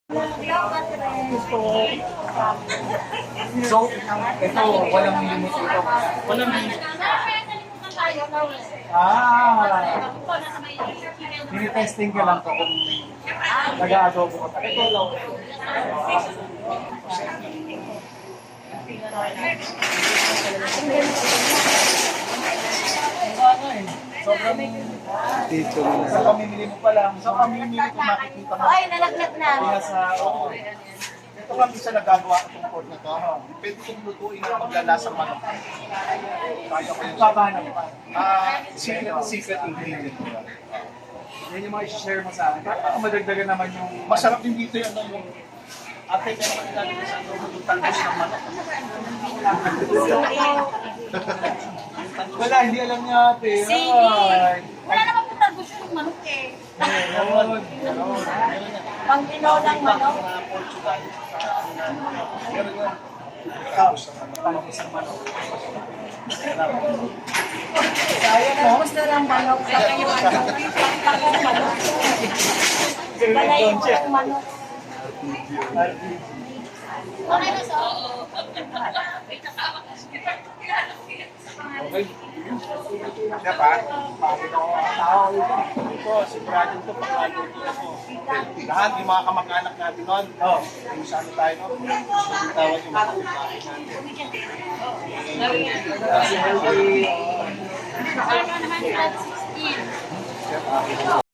So, ito, walang limit ito. Walang limit. Tinitesting ka lang kung nag-aadobo ka. Ito lang. Sobrang dito na. Sa pamimili mo pa lang. Sa pamimili ko makikita mo. Ay, nalaglag na. Kaya sa, ito lang isa nagagawa itong pork na to. Pwede kong lutuin ang paglalasang manok. Kaya ko yung paano? Secret ingredient ko. Yan yung mga i-share mo sa akin. Madagdagan naman yung... Masarap din dito yung ate ka naman ilalagay sa tangos ng manok. Wala, hindi alam niya ate. Wala naman po talbos yung manok eh. Pang tinolang manok. Tapos na lang manok. Saka yung pangtakong manok. Balay yung manok. Okay na so? Okay. Siya pa? Pakita ko ang tao ito. Sigurado ito pagkaluto ako. Lahat yung mga kamag-anak natin noon. Yung saan tayo noon. Tawag yung mga kapitbahay natin. Ano naman 16?